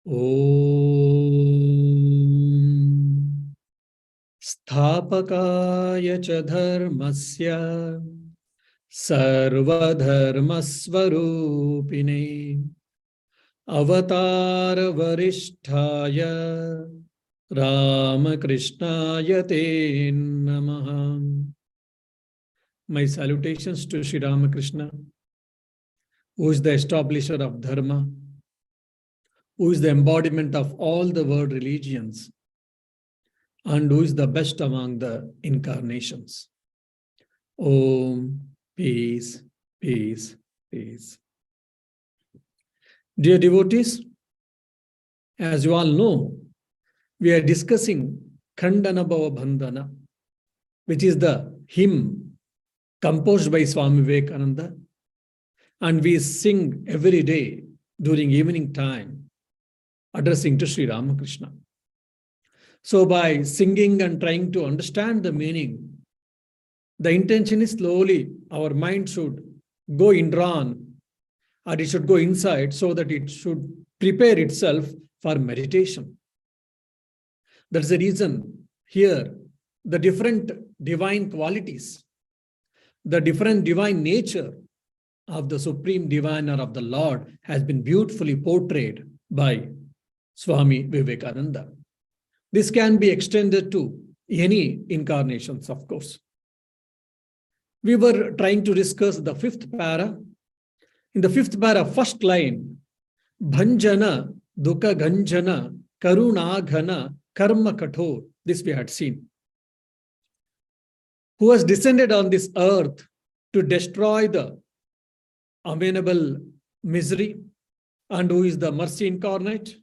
Om Sthapakaya cha dharmasya sarvadharmasvarupine Avatara varisthaya Ramakrishnaya te namaha. My salutations to Sri Ramakrishna, who is the establisher of Dharma, who is the embodiment of all the world religions, and who is the best among the incarnations. Om, peace, peace, peace. Dear devotees, as you all know, we are discussing Khandana, Bhava, Bandhana, which is the hymn composed by Swami Vivekananda, and we sing every day during evening time, addressing to Sri Ramakrishna. So by singing and trying to understand the meaning, the intention is slowly our mind should go indrawn, or it should go inside so that it should prepare itself for meditation. That's the reason here the different divine qualities, the different divine nature of the Supreme Divine or of the Lord has been beautifully portrayed by Swami Vivekananda. This can be extended to any incarnations, of course. We were trying to discuss the fifth para. In the fifth para, first line, Bhanjana, Dukha Ganjana, Karunaghana, Karma Kathor. This we had seen. Who has descended on this earth to destroy the amenable misery, and who is the mercy incarnate,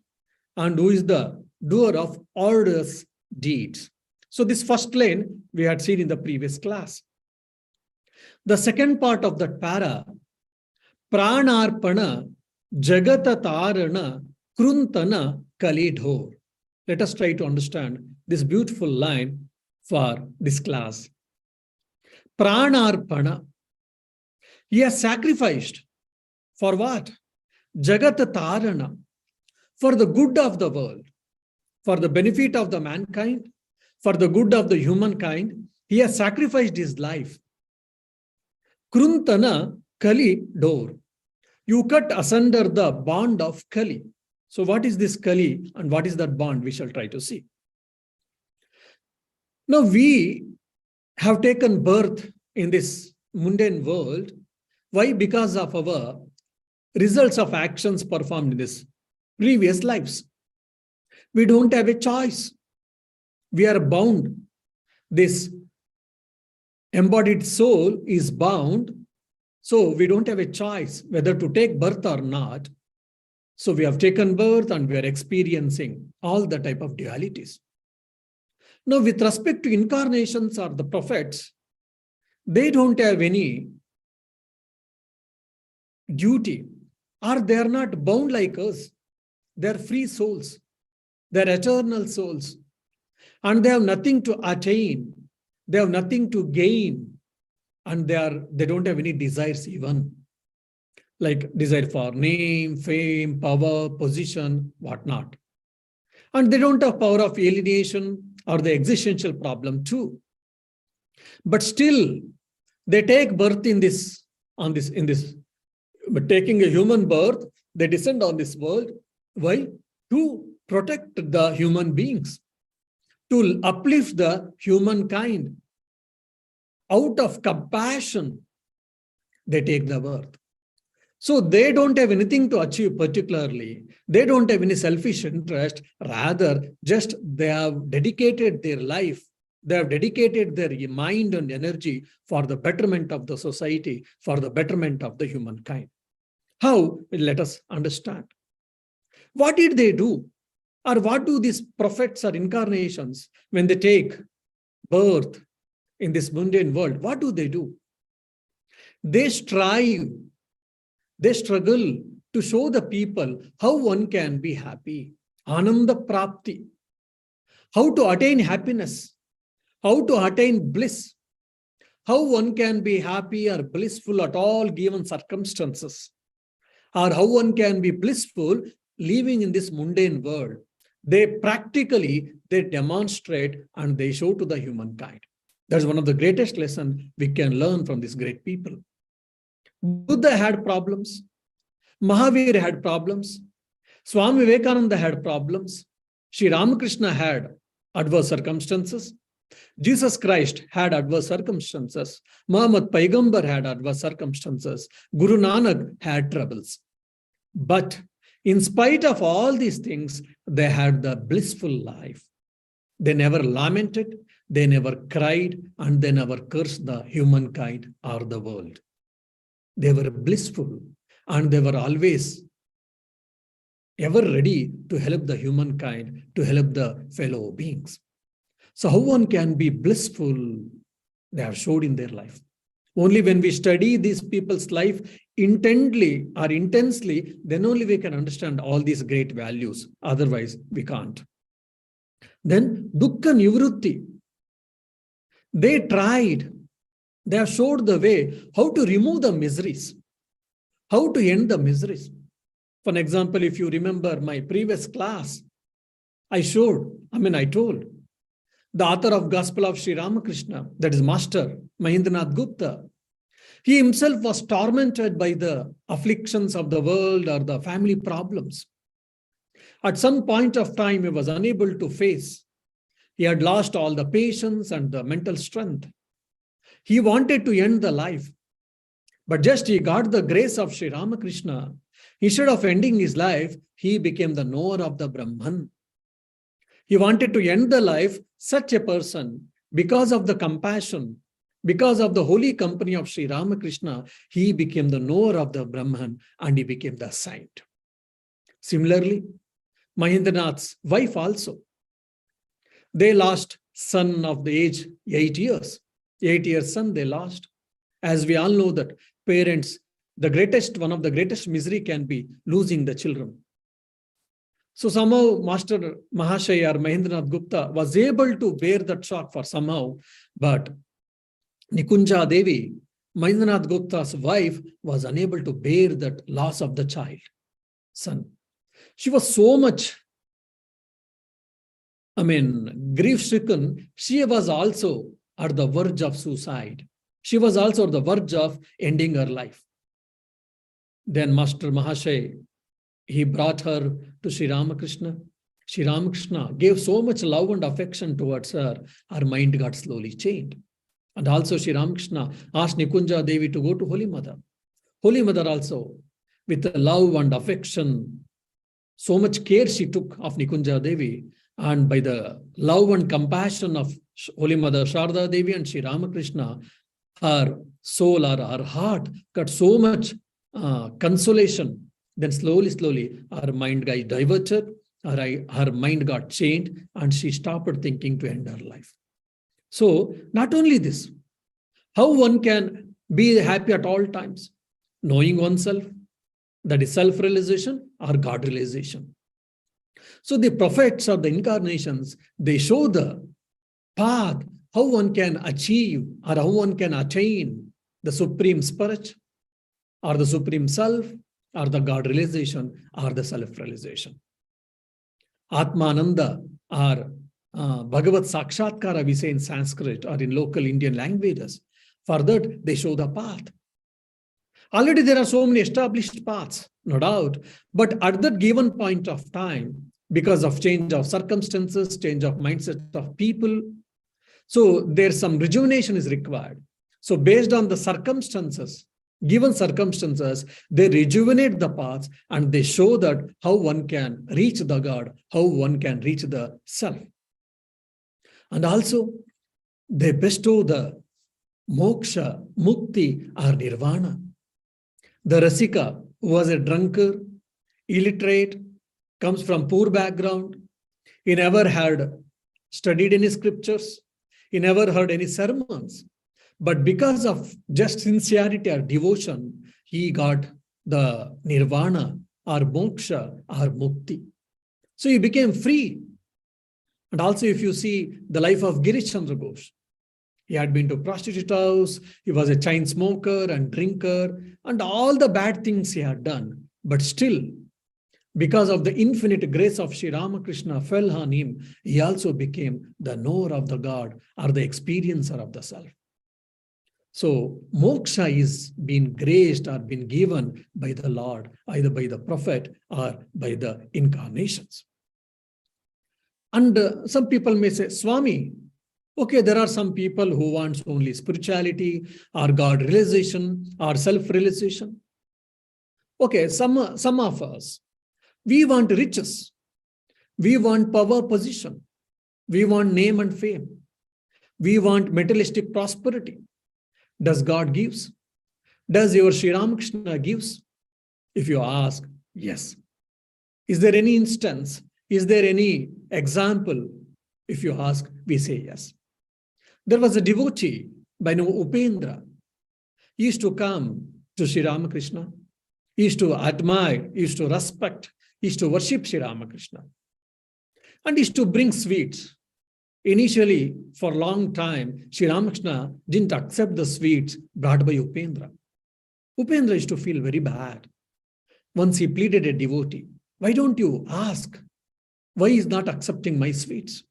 and who is the doer of arduous deeds. So this first line we had seen in the previous class. The second part of that para, Pranarpana, Jagata Tarana, Kruntana, Kalidhor. Let us try to understand this beautiful line for this class. Pranarpana. He has sacrificed for what? Jagata Tarana, for the good of the world, for the benefit of the mankind, for the good of the humankind. He has sacrificed his life. Kruntana Kali Dor. You cut asunder the bond of Kali. So what is this Kali and what is that bond? We shall try to see. Now we have taken birth in this mundane world. Why? Because of our results of actions performed in this previous lives. We don't have a choice. We are bound. This embodied soul is bound. So we don't have a choice whether to take birth or not. So we have taken birth and we are experiencing all the type of dualities. Now with respect to incarnations or the prophets, they don't have any duty, or they are not bound like us. They are free souls. They are eternal souls. And they have nothing to attain. They have nothing to gain. And they don't have any desires even. Like desire for name, fame, power, position, whatnot. And they don't have power of alienation or the existential problem too. But still, they take birth but taking a human birth, they descend on this world. Why? To protect the human beings, to uplift the humankind. Out of compassion, they take the birth. So they don't have anything to achieve particularly. They don't have any selfish interest. Rather, just they have dedicated their life. They have dedicated their mind and energy for the betterment of the society, for the betterment of the humankind. How? Let us understand. What did they do? Or what do these prophets or incarnations, when they take birth in this mundane world, what do? They strive, they struggle to show the people how one can be happy, Ananda Prapti, how to attain happiness, how to attain bliss, how one can be happy or blissful at all given circumstances, or how one can be blissful living in this mundane world, they demonstrate and they show to the humankind. That's one of the greatest lessons we can learn from these great people. Buddha had problems. Mahavir had problems. Swami Vivekananda had problems. Sri Ramakrishna had adverse circumstances. Jesus Christ had adverse circumstances. Muhammad Paigambar had adverse circumstances. Guru Nanak had troubles. But in spite of all these things, they had the blissful life. They never lamented, they never cried, and they never cursed the humankind or the world. They were blissful, and they were always ever ready to help the humankind, to help the fellow beings. So how one can be blissful, they have showed in their life. Only when we study these people's life intently or intensely, then only we can understand all these great values. Otherwise, we can't. Then, dukkha nivrutti. They tried. They have showed the way how to remove the miseries, how to end the miseries. For example, if you remember my previous class, I told the author of Gospel of Sri Ramakrishna, that is Master Mahendranath Gupta, he himself was tormented by the afflictions of the world or the family problems. At some point of time, he was unable to face. He had lost all the patience and the mental strength. He wanted to end the life, but just he got the grace of Sri Ramakrishna. Instead of ending his life, he became the knower of the Brahman. He wanted to end the life, such a person, because of the compassion, because of the holy company of Sri Ramakrishna, he became the knower of the Brahman and he became the saint. Similarly, Mahendranath's wife also. They lost son of the age 8 years. 8 years son they lost. As we all know that parents, one of the greatest misery can be losing the children. So somehow Master Mahashaya or Mahendranath Gupta was able to bear that shock for somehow, but Nikunja Devi, Mahendranath Gupta's wife, was unable to bear that loss of the child, son. She was so much, grief-stricken. She was also at the verge of suicide. She was also at the verge of ending her life. Then Master Mahashay, he brought her to Sri Ramakrishna. Sri Ramakrishna gave so much love and affection towards her, her mind got slowly changed. And also Sri Ramakrishna asked Nikunja Devi to go to Holy Mother. Holy Mother also, with love and affection, so much care she took of Nikunja Devi, and by the love and compassion of Holy Mother Sharda Devi and Sri Ramakrishna, her soul or her heart got so much consolation. Then slowly, her mind got diverted, her mind got changed, and she stopped thinking to end her life. So, not only this, how one can be happy at all times, knowing oneself, that is self-realization or God-realization. So the prophets or the incarnations, they show the path, how one can achieve or how one can attain the supreme spirit or the supreme self or the God-realization or the self-realization. Atmananda or Bhagavat Sakshatkara, we say in Sanskrit or in local Indian languages. For that, they show the path. Already there are so many established paths, no doubt. But at that given point of time, because of change of circumstances, change of mindset of people, so there's some rejuvenation is required. So based on the circumstances, given circumstances, they rejuvenate the paths and they show that how one can reach the God, how one can reach the self. And also, they bestow the moksha, mukti, or nirvana. The Rasika, who was a drunkard, illiterate, comes from poor background, he never had studied any scriptures, he never heard any sermons. But because of just sincerity or devotion, he got the nirvana or moksha or mukti. So he became free. And also if you see the life of Girish Chandra Ghosh, he had been to prostitute house, he was a chain smoker and drinker, and all the bad things he had done. But still, Because of the infinite grace of Sri Ramakrishna fell on him, he also became the knower of the God or the experiencer of the self. So moksha is being graced or been given by the Lord, either by the prophet or by the incarnations. And some people may say, Swami, okay, there are some people who want only spirituality or God realization or self-realization. Okay, some of us, we want riches. We want power, position. We want name and fame. We want materialistic prosperity. Does God gives? Does your Sri Ramakrishna gives? If you ask, yes. Is there any instance? Is there any example? If you ask, we say yes. There was a devotee by name Upendra. He used to come to Sri Ramakrishna. He used to admire, he used to respect, he used to worship Sri Ramakrishna. And he used to bring sweets. Initially, for a long time, Sri Ramakrishna didn't accept the sweets brought by Upendra. Upendra used to feel very bad. Once he pleaded a devotee, why don't you ask? Why is not accepting my sweets?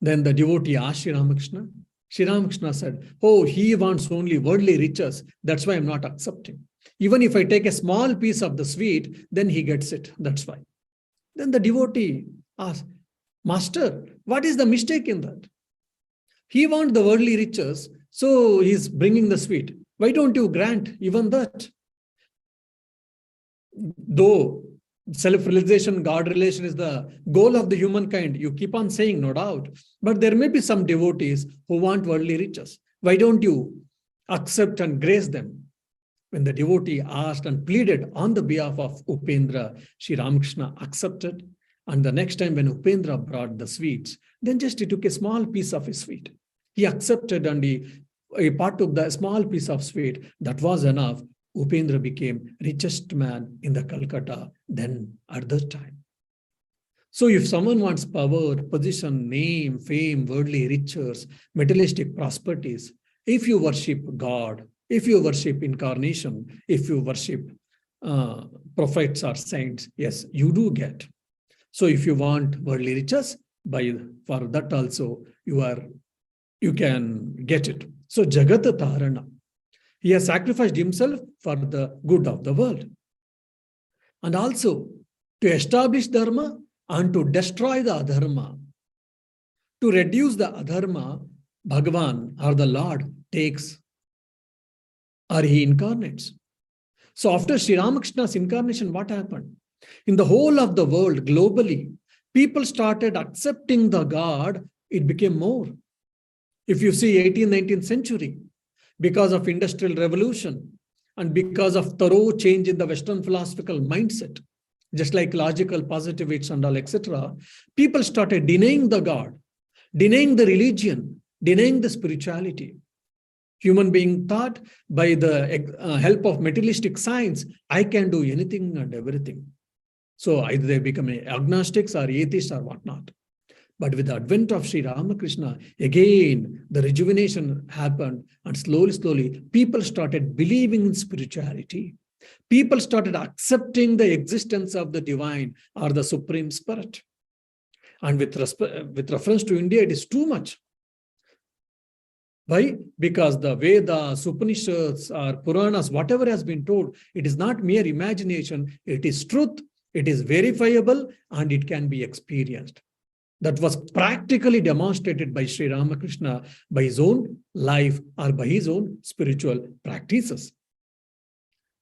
Then the devotee asked Sri Ramakrishna. Sri Ramakrishna said, oh, he wants only worldly riches. That's why I'm not accepting. Even if I take a small piece of the sweet, then he gets it. That's why. Then the devotee asked, Master, what is the mistake in that? He wants the worldly riches, so he's bringing the sweet. Why don't you grant even that? Though self-realization, God relation is the goal of the humankind, you keep on saying, no doubt. But there may be some devotees who want worldly riches. Why don't you accept and grace them? When the devotee asked and pleaded on the behalf of Upendra, Sri Ramakrishna accepted. And the next time when Upendra brought the sweets, then just he took a small piece of his sweet. He accepted and he partook the small piece of sweet. That was enough. Upendra became richest man in the Calcutta then at that time. So if someone wants power, position, name, fame, worldly riches, materialistic prosperities, if you worship God, if you worship incarnation, if you worship prophets or saints, yes, you do get. So if you want worldly riches, for that also you can get it. So Jagata Tarana. He has sacrificed himself for the good of the world. And also to establish dharma and to destroy the adharma. To reduce the adharma, Bhagavan or the Lord takes or he incarnates. So after Sri Ramakrishna's incarnation, what happened? In the whole of the world, globally, people started accepting the God, it became more. If you see 18th, 19th century, because of industrial revolution and because of thorough change in the Western philosophical mindset, just like logical positivists and all, etc., people started denying the God, denying the religion, denying the spirituality. Human being thought by the help of materialistic science, I can do anything and everything. So either they become agnostics or atheists or whatnot. But with the advent of Sri Ramakrishna, again, the rejuvenation happened and slowly, people started believing in spirituality. People started accepting the existence of the divine or the supreme spirit. And with reference to India, it is too much. Why? Because the Vedas, Upanishads, or Puranas, whatever has been told, it is not mere imagination, it is truth, it is verifiable, and it can be experienced. That was practically demonstrated by Sri Ramakrishna by his own life or by his own spiritual practices.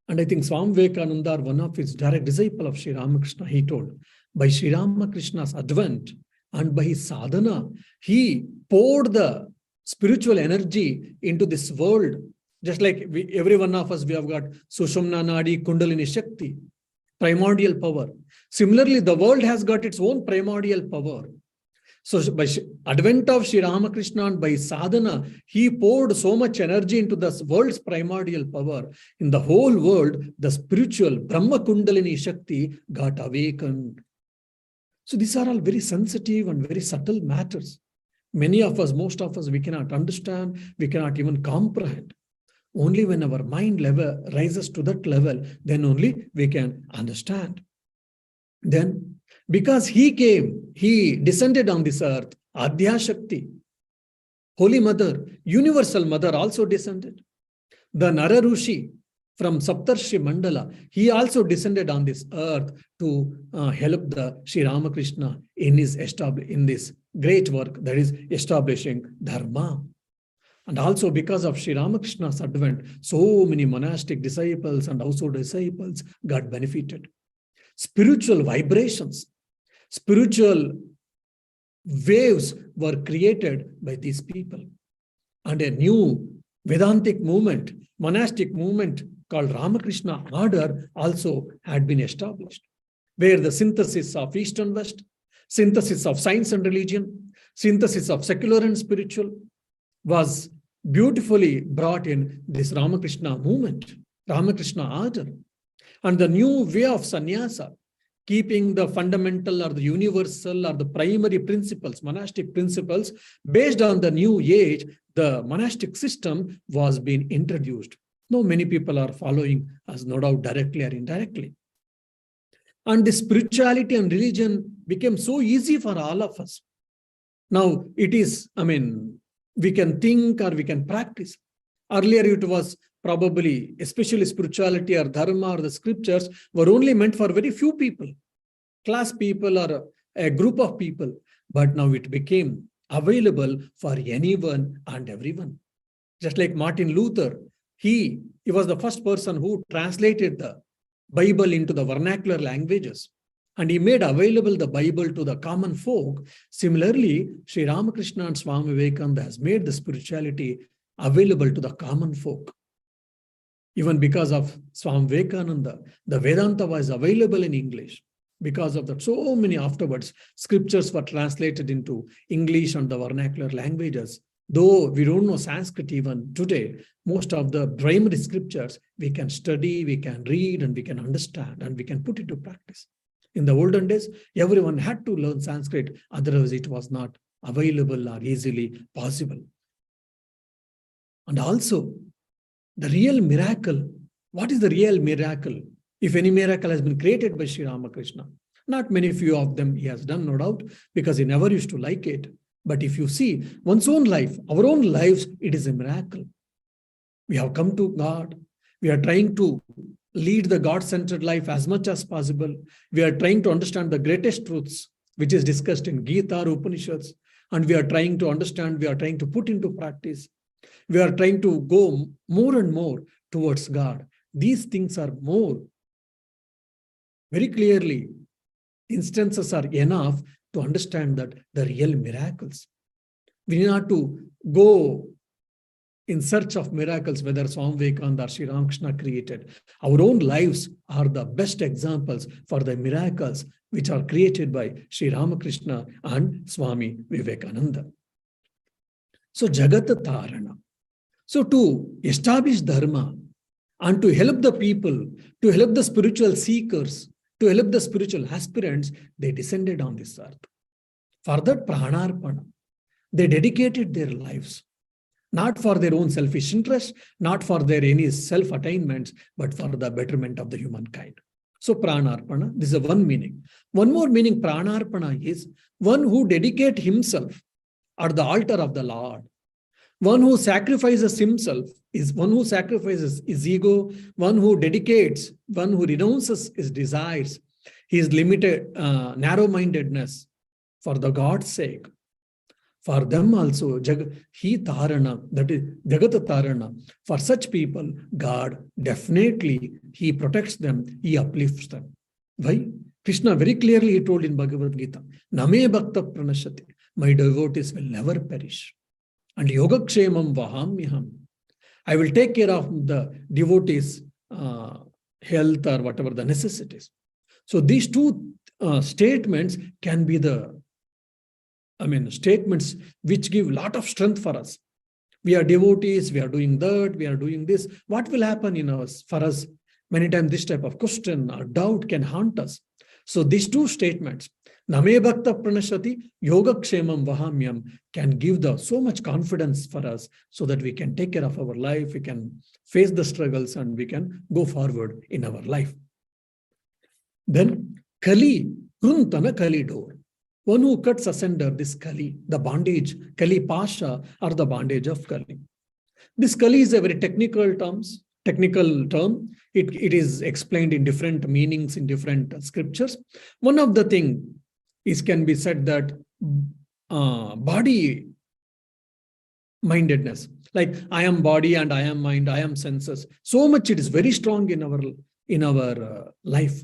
And I think Swami Vivekananda, one of his direct disciple of Sri Ramakrishna, he told, by Sri Ramakrishna's advent and by his sadhana, he poured the spiritual energy into this world. Just like every one of us, we have got Sushumna Nadi, Kundalini Shakti, primordial power. Similarly, the world has got its own primordial power. So by advent of Sri Ramakrishna and by sadhana, he poured so much energy into the world's primordial power. In the whole world, the spiritual Brahma Kundalini Shakti got awakened. So these are all very sensitive and very subtle matters. Many of us, most of us, we cannot understand, we cannot even comprehend. Only when our mind level rises to that level, then only we can understand. Then, because he came, he descended on this earth, Adhya Shakti, Holy Mother, Universal Mother also descended. The Nararushi from Saptarshi Mandala, he also descended on this earth to help the Sri Ramakrishna in this great work, that is establishing Dharma. And also because of Sri Ramakrishna's advent, so many monastic disciples and also disciples got benefited. Spiritual vibrations, spiritual waves were created by these people. And a new Vedantic movement, monastic movement called Ramakrishna Order also had been established, where the synthesis of East and West, synthesis of science and religion, synthesis of secular and spiritual was beautifully brought in this Ramakrishna movement, Ramakrishna Order. And the new way of sannyasa, keeping the fundamental or the universal or the primary principles, monastic principles, based on the new age, the monastic system was being introduced. Now many people are following us, no doubt directly or indirectly. And the spirituality and religion became so easy for all of us. Now it is, we can think or we can practice. Earlier it was probably, especially spirituality or dharma or the scriptures, were only meant for very few people, class people or a group of people. But now it became available for anyone and everyone. Just like Martin Luther, he was the first person who translated the Bible into the vernacular languages, and he made available the Bible to the common folk. Similarly, Sri Ramakrishna and Swami Vivekananda has made the spirituality available to the common folk. Even because of Swami Vivekananda, the Vedanta was available in English. Because of that, so many afterwards, scriptures were translated into English and the vernacular languages. Though we don't know Sanskrit even today, most of the primary scriptures we can study, we can read, and we can understand, and we can put it to practice. In the olden days, everyone had to learn Sanskrit, otherwise it was not available or easily possible. And also, the real miracle, what is the real miracle? If any miracle has been created by Sri Ramakrishna, not many few of them he has done, no doubt, because he never used to like it. But if you see one's own life, our own lives, it is a miracle. We have come to God. We are trying to lead the God-centered life as much as possible. We are trying to understand the greatest truths, which is discussed in Gita or Upanishads. And we are trying to understand, we are trying to put into practice. We are trying to go more and more towards God. These things are more. Very clearly, instances are enough to understand that the real miracles. We need not to go in search of miracles, whether Swami Vivekananda or Sri Ramakrishna created. Our own lives are the best examples for the miracles which are created by Sri Ramakrishna and Swami Vivekananda. So, Jagat Tarana. So, to establish Dharma and to help the people, to help the spiritual seekers, to help the spiritual aspirants, they descended on this earth. For that pranarpana, they dedicated their lives, not for their own selfish interest, not for their any self-attainments, but for the betterment of the humankind. So pranarpana, this is one meaning. One more meaning, pranarpana is one who dedicates himself at the altar of the Lord. One who sacrifices himself is one who sacrifices his ego, one who dedicates, one who renounces his desires, his limited narrow-mindedness for the God's sake. For them also, he tarana, that is Jagata Tarana. For such people, God definitely, he protects them, he uplifts them. Why? Krishna very clearly he told in Bhagavad Gita, Name Bhakta Pranashati, my devotees will never perish. And Yogakshemam Vahamyaham. I will take care of the devotees' health or whatever the necessities. So these two statements can be the statements which give a lot of strength for us. We are devotees, we are doing that, we are doing this. What will happen in us? For us, many times this type of question or doubt can haunt us. So these two statements, Name Bhakta Pranashati, Yogakshemam Vahamyam, can give so much confidence for us so that we can take care of our life, we can face the struggles, and we can go forward in our life. Then, Kali, Kruntana Kali door. One who cuts asunder this Kali, the bondage, Kali Pasha, or the bondage of Kali. This Kali is a very technical term. It is explained in different meanings in different scriptures. One of the things can be said that body mindedness, like I am body and I am mind, I am senses. So much it is very strong in our life.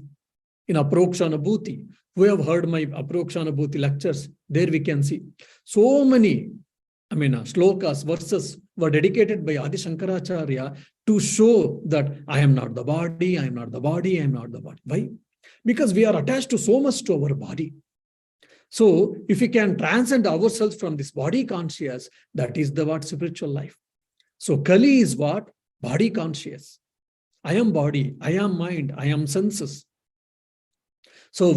In Aprokshanabhuti, who have heard my Aprokshanabhuti lectures, there we can see so many, slokas, verses were dedicated by Adi Shankaracharya to show that I am not the body, I am not the body, I am not the body. Why? Because we are attached to so much to our body. So if we can transcend ourselves from this body conscious, that is the what spiritual life. So Kali is what? Body conscious. I am body, I am mind, I am senses. So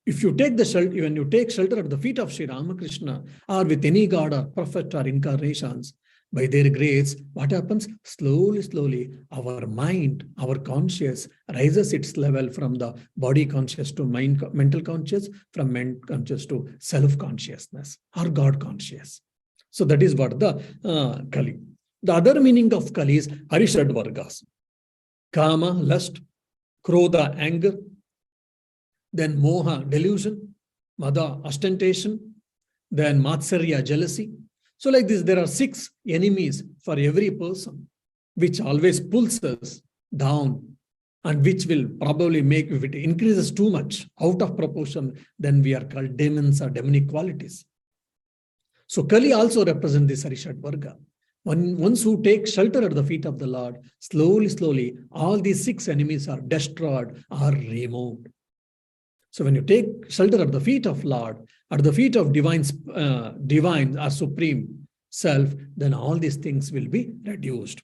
if you take when you take shelter at the feet of Sri Ramakrishna or with any god or prophet or incarnations, by their grace, what happens? Slowly, our mind, our conscious rises its level from the body conscious to mental conscious, from mental conscious to self-consciousness or God conscious. So that is what the Kali. The other meaning of Kali is Arishad Vargas. Kama, lust, Krodha, anger, then Moha, delusion, Mada, ostentation, then Matsarya, jealousy. So like this, there are 6 enemies for every person, which always pulls us down and which will probably make, if it increases too much, out of proportion, then we are called demons or demonic qualities. So Kali also represents this Arishad Varga. Once who take shelter at the feet of the Lord, slowly, all these 6 enemies are destroyed or removed. So when you take shelter at the feet of Lord, at the feet of divine or supreme self, then all these things will be reduced.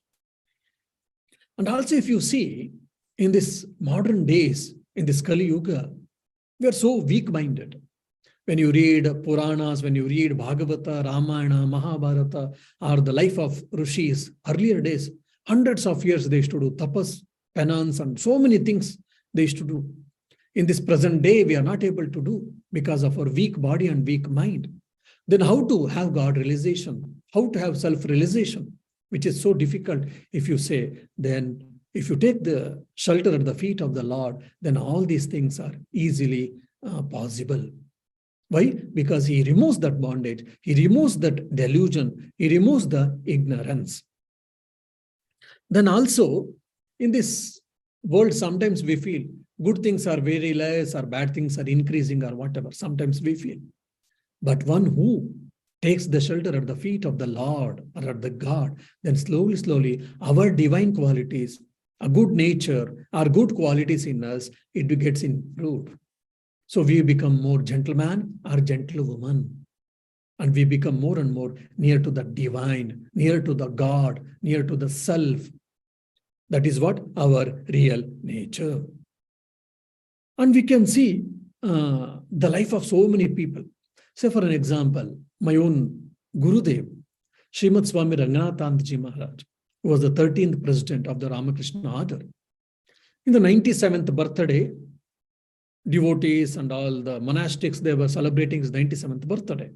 And also if you see, in this modern days, in this Kali Yuga, we are so weak-minded. When you read Puranas, when you read Bhagavata, Ramayana, Mahabharata, or the life of Rishis, earlier days, hundreds of years they used to do tapas, penance, and so many things they used to do. In this present day, we are not able to do because of our weak body and weak mind. Then how to have God realization? How to have self-realization? Which is so difficult if you say, then if you take the shelter at the feet of the Lord, then all these things are easily possible. Why? Because he removes that bondage, he removes that delusion, he removes the ignorance. Then also, in this world, sometimes we feel good things are very less or bad things are increasing or whatever. Sometimes we feel. But one who takes the shelter at the feet of the Lord or at the God, then slowly, our divine qualities, a good nature, our good qualities in us, it gets improved. So we become more gentleman or gentlewoman. And we become more and more near to the divine, near to the God, near to the self. That is what our real nature. And we can see the life of so many people. Say for an example, my own Gurudev, Srimad Swami Ranganathanji Maharaj, who was the 13th president of the Ramakrishna Order. In the 97th birthday, devotees and all the monastics, they were celebrating his 97th birthday.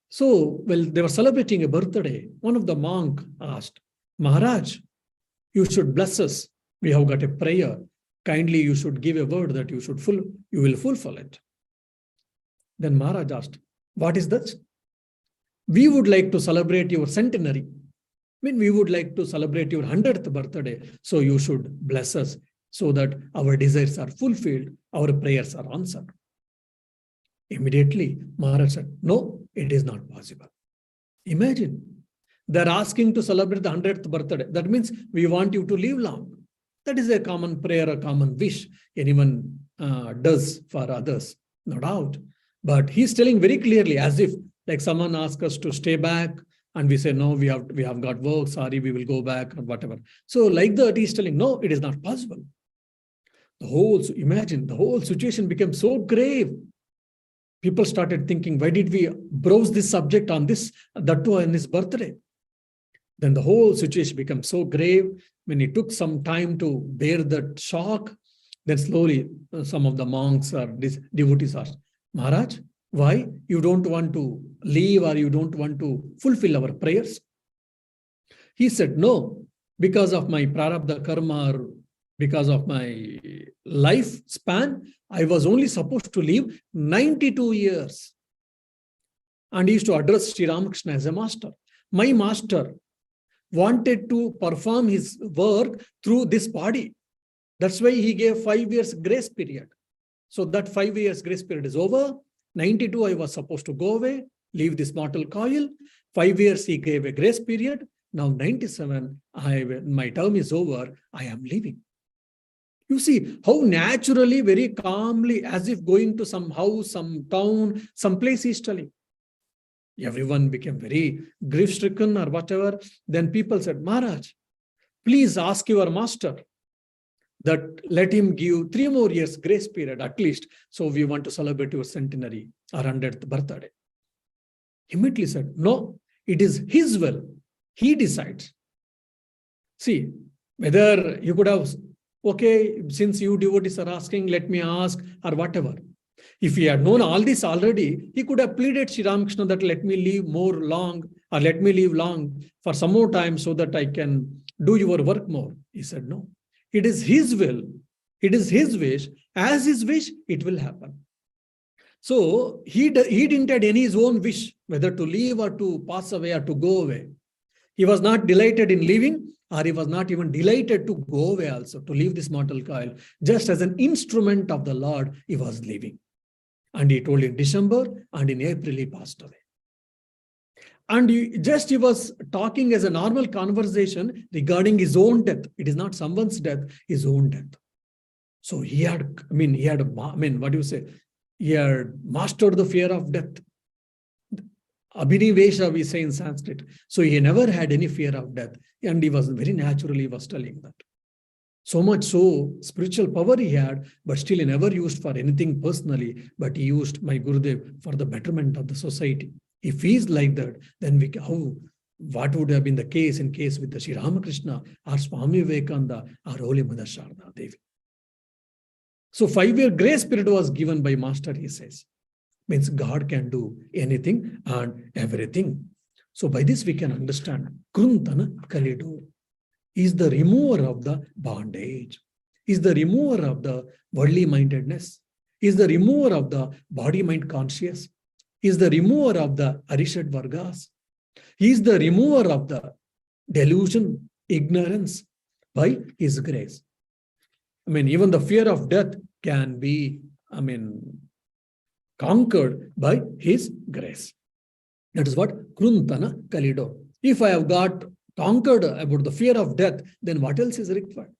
So, they were celebrating a birthday. One of the monks asked, Maharaj, you should bless us. We have got a prayer. Kindly, you should give a word that you will fulfill it. Then Maharaj asked, what is that? We would like to celebrate your centenary. We would like to celebrate your 100th birthday. So you should bless us so that our desires are fulfilled, our prayers are answered. Immediately, Maharaj said, no, it is not possible. Imagine, they're asking to celebrate the 100th birthday. That means we want you to live long. That is a common prayer, a common wish anyone does for others, no doubt. But he's telling very clearly, as if like someone asks us to stay back and we say, no, we have got work, sorry, we will go back or whatever. So like that, he's telling, no, it is not possible. Imagine, the whole situation became so grave. People started thinking, why did we browse this subject on this, that too on his birthday? Then the whole situation became so grave when it took some time to bear that shock. Then slowly, some of the monks or devotees asked, Maharaj, why you don't want to leave or you don't want to fulfill our prayers? He said, no, because of my prarabdha karma or because of my lifespan, I was only supposed to live 92 years. And he used to address Sri Ramakrishna as a master. My master wanted to perform his work through this body. That's why he gave 5 years grace period. So that 5 years grace period is over. 92, I was supposed to go away, leave this mortal coil. 5 years he gave a grace period. Now 97, my term is over, I am leaving. You see how naturally, very calmly, as if going to some house, some town, some place he's telling. Everyone became very grief-stricken or whatever. Then people said, Maharaj, please ask your master that let him give 3 more years grace period at least. So we want to celebrate your centenary or 100th birthday. He immediately said, no, it is his will. He decides. See, whether you could have, okay, since you devotees are asking, let me ask or whatever. If he had known all this already, he could have pleaded Sri Ramakrishna that let me live more long or let me live long for some more time so that I can do your work more. He said, no, it is his will. It is his wish. As his wish, it will happen. So he didn't have any his own wish, whether to leave or to pass away or to go away. He was not delighted in leaving, or he was not even delighted to go away also, to leave this mortal coil. Just as an instrument of the Lord, he was leaving. And he told in December, and in April he passed away. And he was talking as a normal conversation regarding his own death. It is not someone's death, his own death. So he had mastered the fear of death. Abhinivesha, we say in Sanskrit. So he never had any fear of death. And he was very naturally was telling that. So much so, spiritual power he had, but still he never used for anything personally, but he used my Gurudev for the betterment of the society. If he is like that, then what would have been the case with the Sri Ramakrishna or Swami Vivekananda or Holy Mother Sharda Devi? So 5-year grace period was given by Master, he says. Means God can do anything and everything. So by this we can understand Khandana Kalido is the remover of the bondage, is the remover of the worldly mindedness, is the remover of the body-mind conscious, is the remover of the Arishad Vargas, he is the remover of the delusion, ignorance by his grace. Even the fear of death can be, conquered by his grace. That is what Khandana Kalido. If I have got conquered about the fear of death, then what else is required?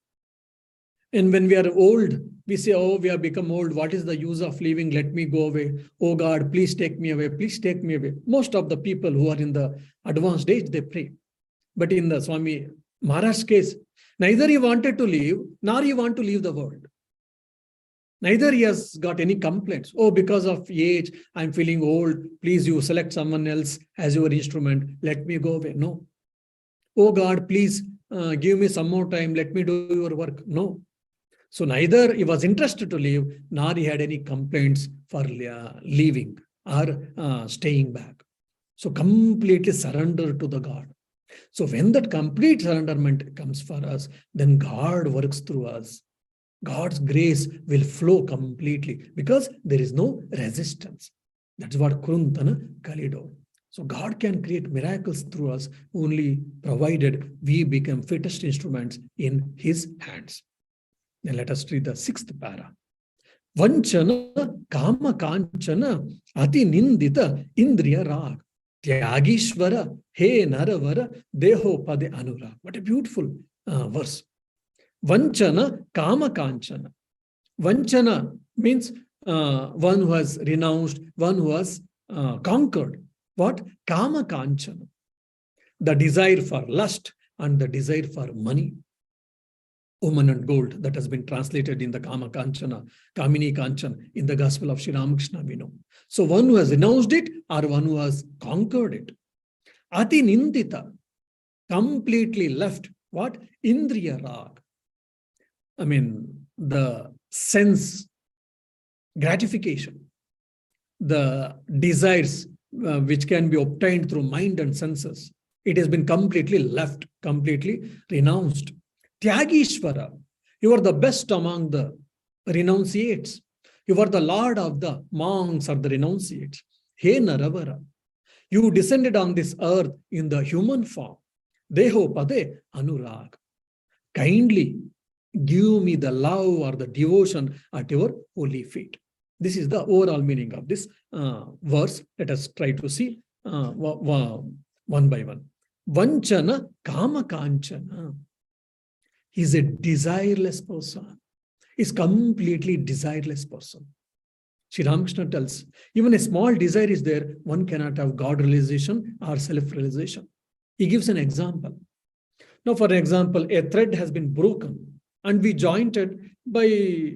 And when we are old, we say, oh, we have become old. What is the use of living? Let me go away. Oh God, please take me away. Please take me away. Most of the people who are in the advanced age, they pray. But in the Swami Maharaj's case, neither he wanted to leave, nor he want to leave the world. Neither he has got any complaints. Oh, because of age, I'm feeling old. Please, you select someone else as your instrument. Let me go away. No. Oh God, please give me some more time. Let me do your work. No. So neither he was interested to leave, nor he had any complaints for leaving or staying back. So completely surrender to the God. So when that complete surrenderment comes for us, then God works through us. God's grace will flow completely because there is no resistance. That's what Khandana Kalido. So God can create miracles through us only provided we become fittest instruments in his hands. Then let us read the 6th para. Vanchana kama kanchana ati nindita indriya rag tyagishvara he naravara deho pade anurag. What a beautiful verse. Vanchana kama kanchana. Vanchana means one who has renounced, one who has conquered. What? Kama kanchana. The desire for lust and the desire for money. Woman and gold, that has been translated in the Kama Kanchana, Kamini Kanchan, in the Gospel of Sri Ramakrishna, we know. So one who has renounced it or one who has conquered it. Ati Nindita, completely left. What? Indriya Rag. The sense gratification, the desires which can be obtained through mind and senses, it has been completely left, completely renounced. Tyagishvara, you are the best among the renunciates. You are the lord of the monks or the renunciates. He Naravara, you descended on this earth in the human form. Deho Pade Anurag. Kindly give me the love or the devotion at your holy feet. This is the overall meaning of this verse. Let us try to see one by one. Vanchana Kama Kanchana. He is a desireless person. He is completely desireless person. Sri Ramakrishna tells, even a small desire is there, one cannot have God realization or self-realization. He gives an example. Now, for example, a thread has been broken and we joined it by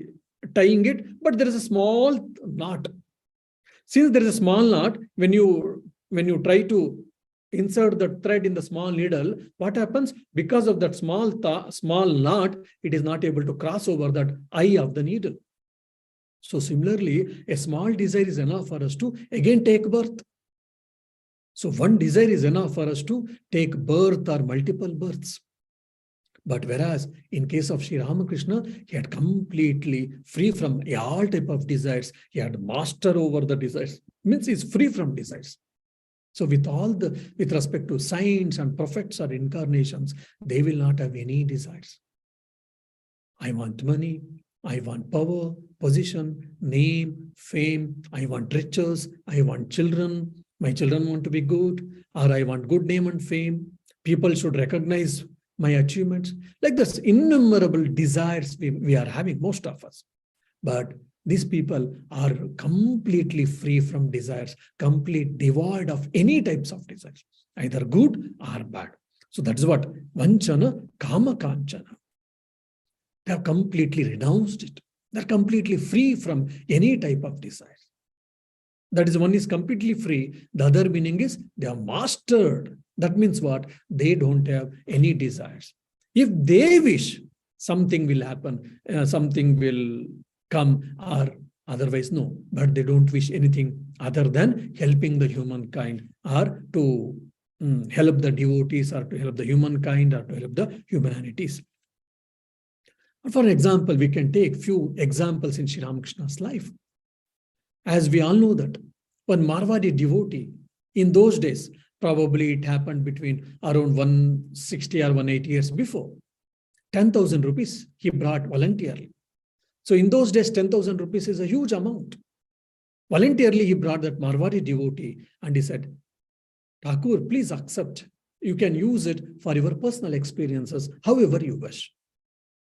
tying it, but there is a small knot. Since there is a small knot, when you try to insert the thread in the small needle, what happens? Because of that small knot, it is not able to cross over that eye of the needle. So similarly, a small desire is enough for us to again take birth. So one desire is enough for us to take birth or multiple births. But whereas in case of Sri Ramakrishna, he had completely free from all type of desires. He had master over the desires. Means he's free from desires. So with respect to saints and prophets or incarnations, they will not have any desires. I want money, I want power, position, name, fame, I want riches, I want children, my children want to be good, or I want good name and fame. People should recognize my achievements. Like this, innumerable desires we are having, most of us. But these people are completely free from desires, complete devoid of any types of desires, either good or bad. So that's what Vanchana Kama Kanchana. They have completely renounced it. They're completely free from any type of desires. That is, one is completely free. The other meaning is they are mastered. That means what? They don't have any desires. If they wish, something will happen, something will come, or otherwise no. But they don't wish anything other than helping the humankind, or to help the devotees, or to help the humankind, or to help the humanities. For example, we can take few examples in Sri Ramakrishna's life. As we all know that one Marwadi devotee, in those days, probably it happened between around 160 or 180 years before, 10,000 rupees he brought voluntarily. So in those days, 10,000 rupees is a huge amount. Voluntarily, he brought that Marwadi devotee and he said, Thakur, please accept. You can use it for your personal experiences, however you wish.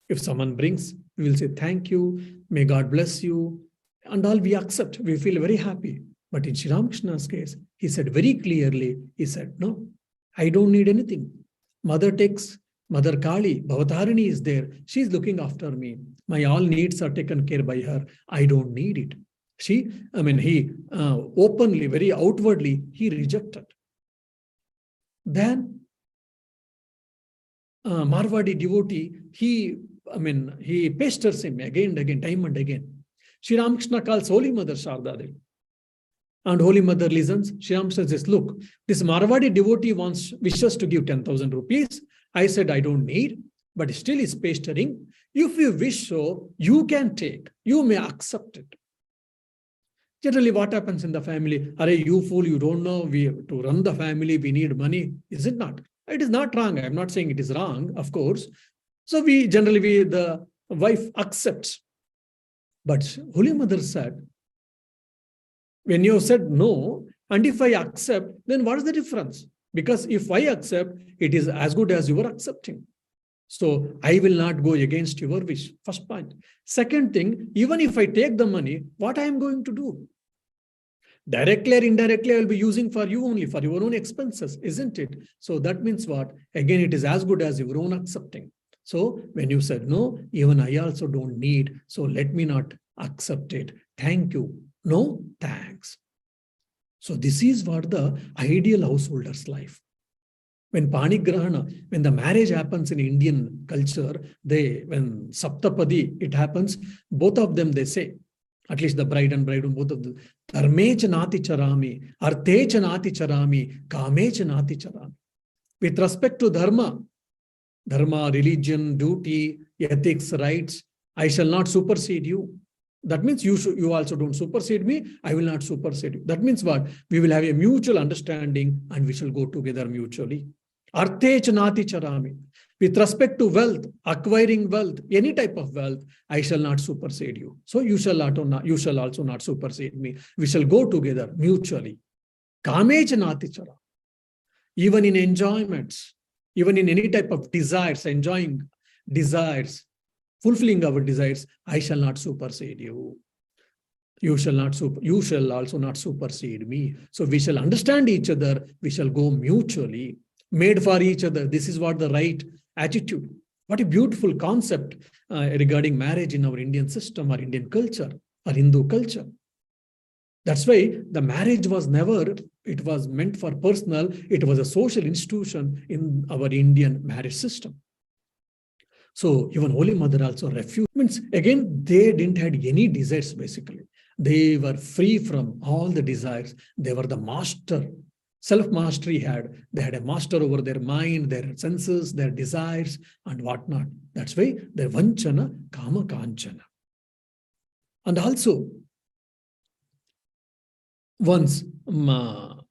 If someone brings, we will say, thank you, may God bless you, and all we accept. We feel very happy. But in Sri Ramakrishna's case, he said very clearly, he said, no, I don't need anything. Mother Kali, Bhavatarini is there. She's looking after me. My all needs are taken care by her. I don't need it. He openly, very outwardly, he rejected. Then Marwadi devotee, he pesters him again and again, time and again. Sri Ramakrishna calls Holy Mother Sharda Devi. And Holy Mother listens. Sri Ramakrishna says, look, this Marwadi devotee wishes to give 10,000 rupees. I said, I don't need, but still is pestering. If you wish so, you can take. You may accept it. Generally, what happens in the family? Are you fool, you don't know, to run the family, we need money. Is it not? It is not wrong. I'm not saying it is wrong, of course. So the wife accepts. But Holy Mother said, when you said no, and if I accept, then what is the difference? Because if I accept, it is as good as you are accepting. So I will not go against your wish. First point. Second thing, even if I take the money, what I am going to do? Directly or indirectly, I will be using for you only, for your own expenses, isn't it? So that means what? Again, it is as good as your own accepting. So when you said no, even I also don't need, so let me not accept it. Thank you. No, thanks. So this is what the ideal householder's life. When Panigrahana, when the marriage happens in Indian culture, when Saptapadi, it happens, both of them, they say, at least the bride and bridegroom, both of them, Dharmecha nati charami, Artecha nati charami, Kamecha nati charami. With respect to dharma, religion, duty, ethics, rights, I shall not supersede you. That means you also don't supersede me, I will not supersede you. That means what? We will have a mutual understanding and we shall go together mutually. Artech nati charami. With respect to wealth, acquiring wealth, any type of wealth, I shall not supersede you. So you shall also not supersede me. We shall go together mutually. Kamech nati charami. Even in enjoyments, even in any type of desires, enjoying desires, fulfilling our desires, I shall not supersede you. You shall also not supersede me. So we shall understand each other. We shall go mutually, made for each other. This is what the right attitude. What a beautiful concept regarding marriage in our Indian system or Indian culture or Hindu culture. That's why the marriage was never, it was meant for personal, it was a social institution in our Indian marriage system. So even Holy Mother also refused. Means again, they didn't have any desires basically. They were free from all the desires. They were the master. Self-mastery they had a master over their mind, their senses, their desires and whatnot. That's why their vanchana, kama kanchana. And also, once Mathurnath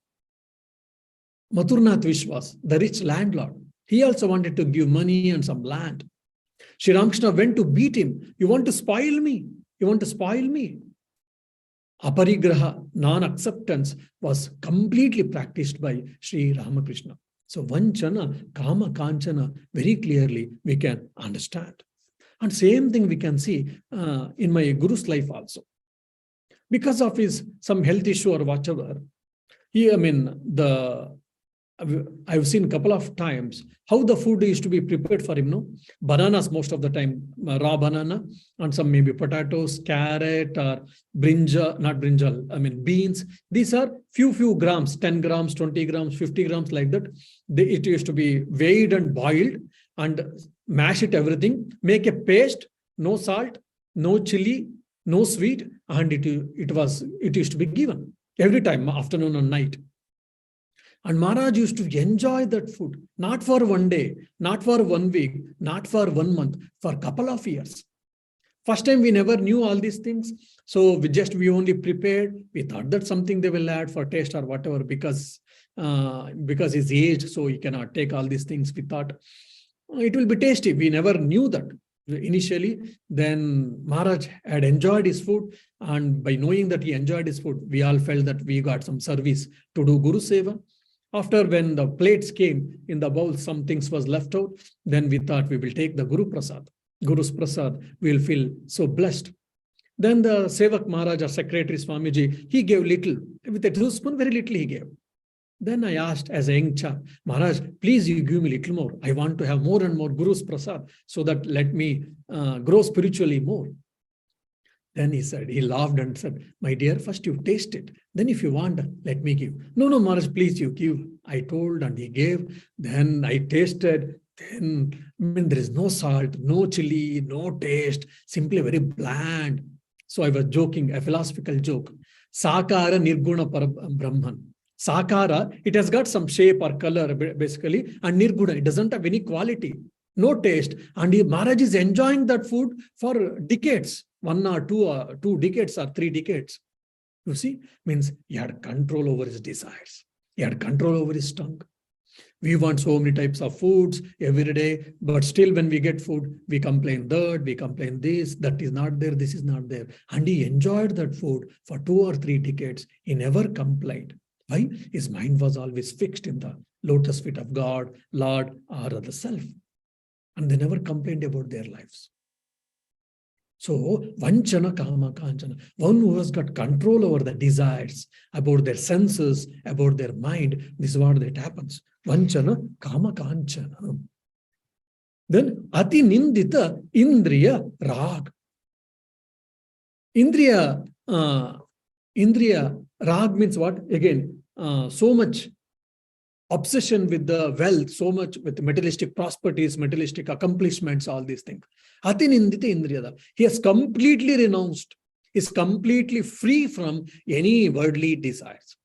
Vishwas, the rich landlord, he also wanted to give money and some land. Sri Ramakrishna went to beat him. You want to spoil me? You want to spoil me? Aparigraha, non-acceptance, was completely practiced by Sri Ramakrishna. So vanchana, kama, kanchana, very clearly we can understand. And same thing we can see in my Guru's life also. Because of his some health issue or whatever, I've seen a couple of times how the food used to be prepared for him, no? Bananas most of the time, raw banana, and some maybe potatoes, carrot, or beans. These are few grams, 10 grams, 20 grams, 50 grams, like that. It used to be weighed and boiled and mash it everything, make a paste, no salt, no chili, no sweet, and it used to be given every time, afternoon and night. And Maharaj used to enjoy that food, not for one day, not for 1 week, not for 1 month, for a couple of years. First time we never knew all these things. So we only prepared. We thought that something they will add for taste or whatever because he's aged, so he cannot take all these things. We thought it will be tasty. We never knew that initially. Then Maharaj had enjoyed his food, and by knowing that he enjoyed his food, we all felt that we got some service to do Guru Seva. After, when the plates came in the bowl, some things was left out. Then we thought we will take the Guru's Prasad. We will feel so blessed. Then the Sevak Maharaj or Secretary Swamiji, he gave little. With a teaspoon, very little he gave. Then I asked as a young chap, Maharaj, please you give me little more. I want to have more and more Guru's Prasad so that let me grow spiritually more. Then he laughed and said, my dear, first you taste it. Then if you want, let me give. No, Maharaj, please you give. I told and he gave. Then I tasted. Then there is no salt, no chili, no taste, simply very bland. So I was joking, a philosophical joke. Sakara Nirguna Brahman. Sakara, it has got some shape or color basically, and Nirguna, it doesn't have any quality, no taste. And Maharaj is enjoying that food for decades. 1 or 2 decades or 3 decades. You see, means he had control over his desires. He had control over his tongue. We want so many types of foods every day, but still when we get food, we complain that, we complain this, that is not there, this is not there. And he enjoyed that food for 2 or 3 decades. He never complained. Why? His mind was always fixed in the lotus feet of God, Lord, or the self. And they never complained about their lives. So, vanchana kama kanchana, one who has got control over the desires, about their senses, about their mind, this is what that happens. Vanchana kama kanchana. Then, ati nindita indriya rag. Indriya rag means what? Again, so much obsession with the wealth, so much with materialistic prosperities, materialistic accomplishments, all these things. Ati nindite indriyada. He has completely renounced, is completely free from any worldly desires.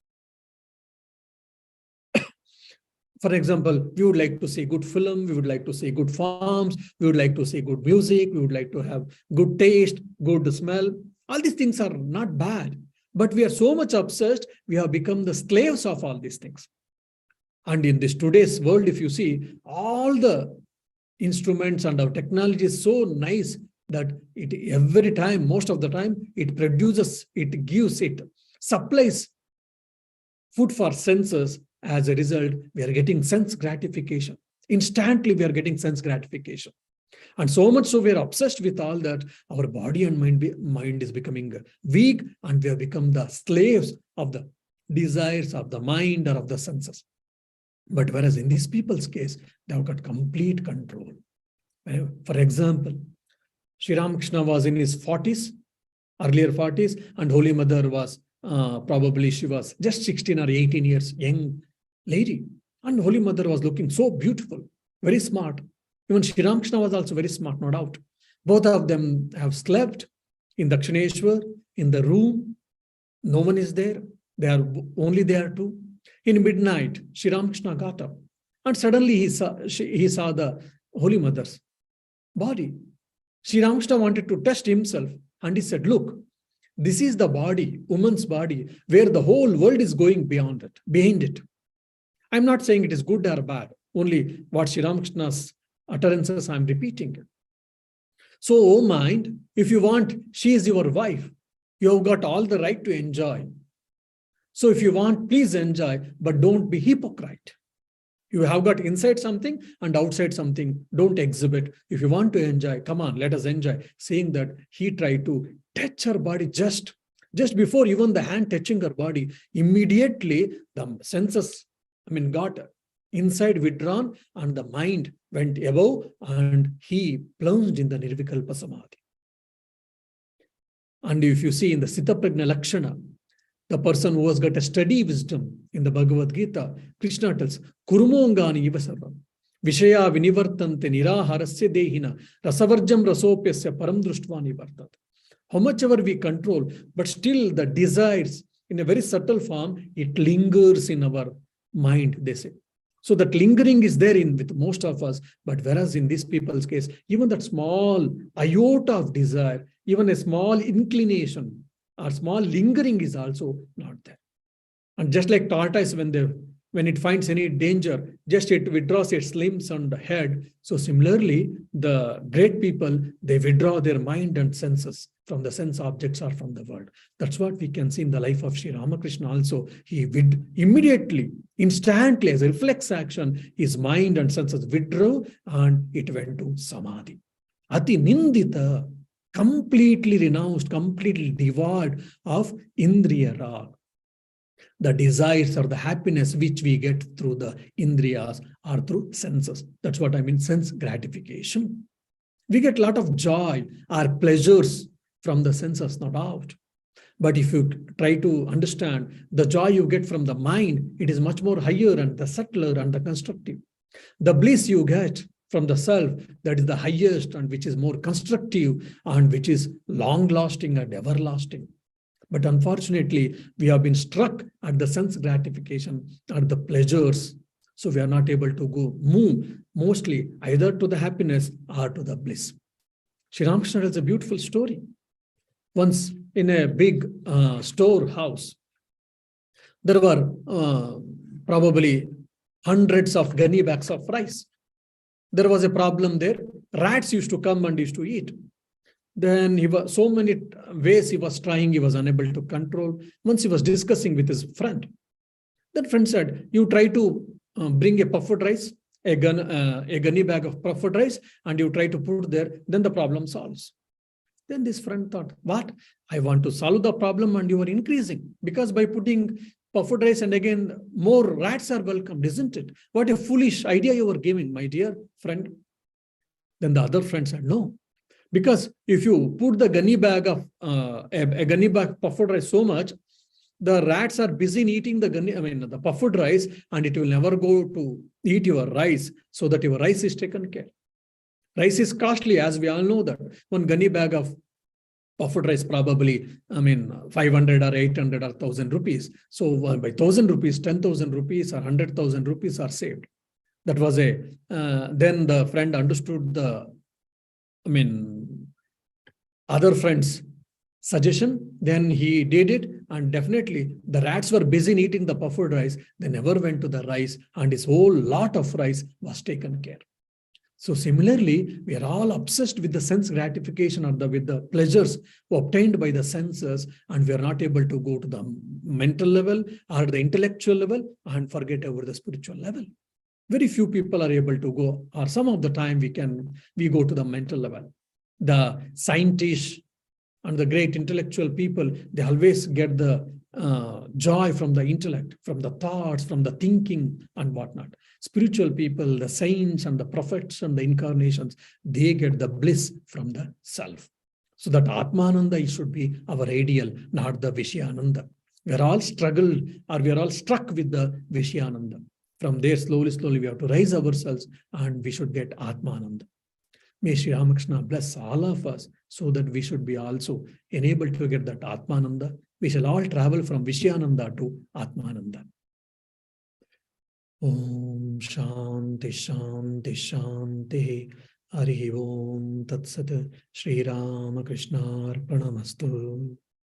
For example, we would like to see good film, we would like to see good farms, we would like to see good music, we would like to have good taste, good smell. All these things are not bad, but we are so much obsessed, we have become the slaves of all these things. And in this today's world, if you see, all the instruments and our technology is so nice that it every time, most of the time, it produces, it gives, it supplies food for senses. As a result, we are getting sense gratification. Instantly, we are getting sense gratification. And so much so we are obsessed with all that, our body and mind is becoming weak, and we have become the slaves of the desires of the mind or of the senses. But whereas in these people's case, they have got complete control. For example, Sri Ramakrishna was in his 40s, earlier 40s, and Holy Mother was probably she was just 16 or 18 years young lady. And Holy Mother was looking so beautiful, very smart. Even Sri Ramakrishna was also very smart, no doubt. Both of them have slept in Dakshineshwar, in the room. No one is there. They are only there two. In midnight, Sri Ramakrishna got up, and suddenly he saw the Holy Mother's body. Sri Ramakrishna wanted to test himself, and he said, look, this is the body, woman's body, where the whole world is going behind it. I'm not saying it is good or bad, only what Sri Ramakrishna's utterances I'm repeating. So, oh mind, if you want, she is your wife. You have got all the right to enjoy. So if you want, please enjoy, but don't be hypocrite. You have got inside something and outside something. Don't exhibit. If you want to enjoy, come on, let us enjoy. Saying that, he tried to touch her body just before even the hand touching her body. Immediately, the senses, got inside withdrawn, and the mind went above, and he plunged in the Nirvikalpa Samadhi. And if you see in the Siddha Prajna Lakshana, the person who has got a steady wisdom in the Bhagavad Gita, Krishna tells, Kurumongani iva sarvam, Vishaya vinivartante niraharasya dehina, rasavarjam rasopyasya param društva nivartat. How much ever we control, but still the desires, in a very subtle form, it lingers in our mind, they say. So that lingering is there with most of us, but whereas in these people's case, even that small iota of desire, even a small inclination, or small lingering is also not there. And just like tortoise, when it finds any danger, just it withdraws its limbs and head. So similarly, the great people, they withdraw their mind and senses from the sense objects or from the world. That's what we can see in the life of Sri Ramakrishna also. He immediately, instantly, as a reflex action, his mind and senses withdrew, and it went to Samadhi. Ati nindita, completely renounced, completely devoid of Indriya Rag, the desires or the happiness which we get through the Indriyas or through senses. That's what I mean, sense gratification. We get a lot of joy or pleasures from the senses, no doubt. But if you try to understand the joy you get from the mind, it is much more higher and the subtler and the constructive. The bliss you get from the self, that is the highest and which is more constructive and which is long-lasting and everlasting. But unfortunately, we have been struck at the sense gratification, at the pleasures. So we are not able to move mostly either to the happiness or to the bliss. Sri Ramakrishna tells a beautiful story. Once in a big storehouse, there were probably hundreds of gunny bags of rice. There was a problem there. Rats used to come and used to eat. Then he was so many ways he was trying, he was unable to control. Once he was discussing with his friend. Then friend said, you try to bring a puffed rice, a gunny bag of puffed rice, and you try to put there, then the problem solves. Then this friend thought, what? I want to solve the problem and you are increasing. Because by putting puffed rice and again, more rats are welcomed, isn't it? What a foolish idea you were giving, my dear friend. Then the other friend said, no. Because if you put the gunny bag of a gunny bag puffed rice so much, the rats are busy in eating the puffed rice, and it will never go to eat your rice, so that your rice is taken care. Rice is costly, as we all know that. One gunny bag of puffed rice probably, 500 or 800 or 1,000 rupees. So by 1,000 rupees, 10,000 rupees or 100,000 rupees are saved. That was then the friend understood other friend's suggestion. Then he did it, and definitely the rats were busy in eating the puffed rice. They never went to the rice, and his whole lot of rice was taken care. So similarly, we are all obsessed with the sense gratification or with the pleasures obtained by the senses, and we are not able to go to the mental level or the intellectual level and forget over the spiritual level. Very few people are able to go, or some of the time we go to the mental level. The scientists and the great intellectual people, they always get the joy from the intellect, from the thoughts, from the thinking and whatnot. Spiritual people, the saints and the prophets and the incarnations, they get the bliss from the self. So that Atmananda should be our ideal, not the Vishyananda. We are all struggled, or we are all struck with the Vishyananda. From there, slowly, we have to raise ourselves, and we should get Atmananda. May Sri Ramakrishna bless all of us, so that we should be also enabled to get that Atmananda. We shall all travel from Vishyananda to Atmananda. Om Shanti Shanti Shanti. Hari Om Tat Sat. Sri Ramakrishna Arpanamastu.